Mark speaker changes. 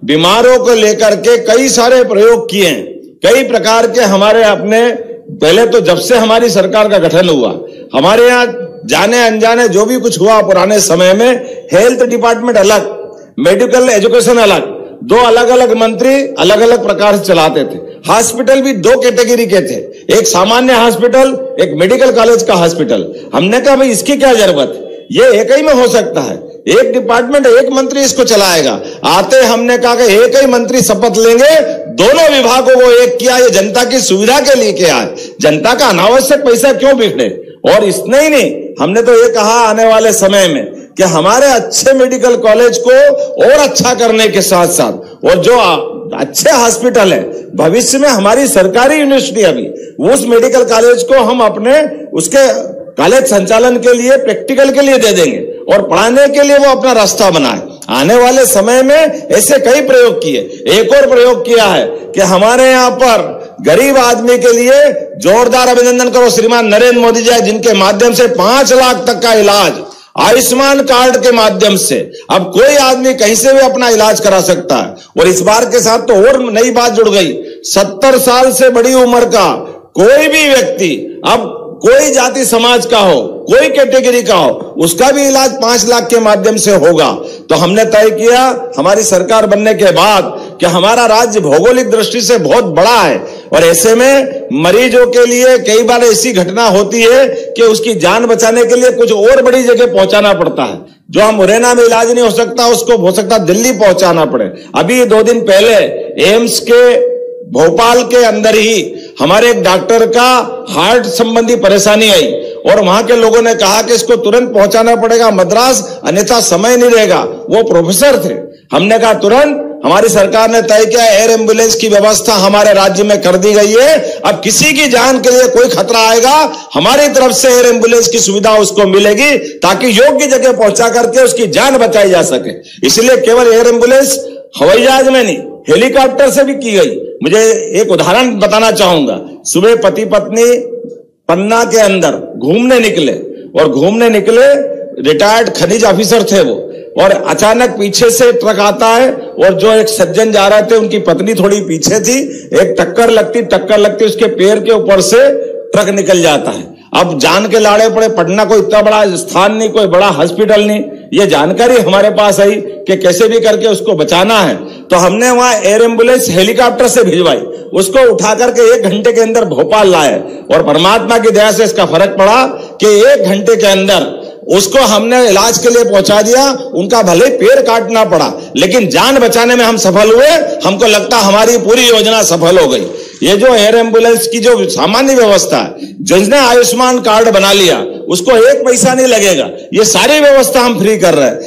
Speaker 1: बीमारों को लेकर के कई सारे प्रयोग किए हैं। कई प्रकार के हमारे अपने पहले तो जब से हमारी सरकार का गठन हुआ, हमारे यहाँ जाने अनजाने जो भी कुछ हुआ पुराने समय में, हेल्थ डिपार्टमेंट अलग, मेडिकल एजुकेशन अलग, दो अलग अलग मंत्री अलग अलग प्रकार से चलाते थे। हॉस्पिटल भी दो कैटेगरी के थे, एक सामान्य हॉस्पिटल, एक मेडिकल कॉलेज का हॉस्पिटल। हमने कहा भाई इसकी क्या जरूरत, ये एक ही में हो सकता है, एक डिपार्टमेंट एक मंत्री इसको चलाएगा। आते हमने कहा कि एक ही मंत्री शपथ लेंगे, दोनों विभागों को एक किया, ये जनता की सुविधा के लिए किया है, जनता का अनावश्यक पैसा क्यों बिखरे। और इतना ही नहीं, हमने तो ये कहा आने वाले समय में कि हमारे अच्छे मेडिकल कॉलेज को और अच्छा करने के साथ साथ, और जो अच्छे हॉस्पिटल है भविष्य में हमारी सरकारी यूनिवर्सिटी अभी उस मेडिकल कॉलेज को हम अपने उसके कॉलेज संचालन के लिए प्रैक्टिकल के लिए दे देंगे और पढ़ाने के लिए वो अपना रास्ता बनाए। आने वाले समय में ऐसे कई प्रयोग किए। एक और प्रयोग किया है कि हमारे यहाँ पर गरीब आदमी के लिए जोरदार अभिनंदन करो श्रीमान नरेंद्र मोदी जी, जिनके माध्यम से 5 लाख तक का इलाज आयुष्मान कार्ड के माध्यम से अब कोई आदमी कहीं से भी अपना इलाज करा सकता है। और इस बार के साथ तो और नई बात जुड़ गई, 70 साल से बड़ी उम्र का कोई भी व्यक्ति, अब कोई जाति समाज का हो, कोई कैटेगरी का हो, उसका भी इलाज 5 लाख के माध्यम से होगा। तो हमने तय किया हमारी सरकार बनने के बाद कि हमारा राज्य भौगोलिक दृष्टि से बहुत बड़ा है और ऐसे में मरीजों के लिए कई बार ऐसी घटना होती है कि उसकी जान बचाने के लिए कुछ और बड़ी जगह पहुंचाना पड़ता है। जो हम मुरैना में इलाज नहीं हो सकता, उसको हो सकता दिल्ली पहुंचाना पड़े। अभी 2 दिन पहले एम्स के भोपाल के अंदर ही हमारे एक डॉक्टर का हार्ट संबंधी परेशानी आई और वहां के लोगों ने कहा कि इसको तुरंत पहुंचाना पड़ेगा मद्रास, अन्यथा समय नहीं रहेगा। वो प्रोफेसर थे। हमने कहा तुरंत हमारी सरकार ने तय किया एयर एम्बुलेंस की व्यवस्था हमारे राज्य में कर दी गई है। अब किसी की जान के लिए कोई खतरा आएगा, हमारी तरफ से एयर एम्बुलेंस की सुविधा उसको मिलेगी ताकि योग्य जगह पहुंचा करके उसकी जान बचाई जा सके। इसलिए केवल एयर एम्बुलेंस हवाई जहाज में नहीं, हेलीकॉप्टर से भी की गई। मुझे एक उदाहरण बताना चाहूंगा। सुबह पति पत्नी पन्ना के अंदर घूमने निकले, रिटायर्ड खनिज ऑफिसर थे वो, और अचानक पीछे से ट्रक आता है और जो एक सज्जन जा रहे थे उनकी पत्नी थोड़ी पीछे थी, एक टक्कर लगती उसके पैर के ऊपर से ट्रक निकल जाता है। अब जान के लाड़े पड़े, पटना कोई इतना बड़ा स्थान नहीं, कोई बड़ा हॉस्पिटल नहीं, ये जानकारी हमारे पास आई कि कैसे भी करके उसको बचाना है। तो हमने वहां एयर एम्बुलेंस हेलीकॉप्टर से भिजवाई, उसको उठा करके 1 घंटे के अंदर भोपाल लाए और परमात्मा की दया से इसका फर्क पड़ा कि 1 घंटे के अंदर उसको हमने इलाज के लिए पहुंचा दिया। उनका भले पैर काटना पड़ा लेकिन जान बचाने में हम सफल हुए। हमको लगता हमारी पूरी योजना सफल हो गई। ये जो एयर एम्बुलेंस की जो सामान्य व्यवस्था है, जिसने आयुष्मान कार्ड बना लिया उसको 1 पैसा नहीं लगेगा, ये सारी व्यवस्था हम फ्री कर रहे हैं।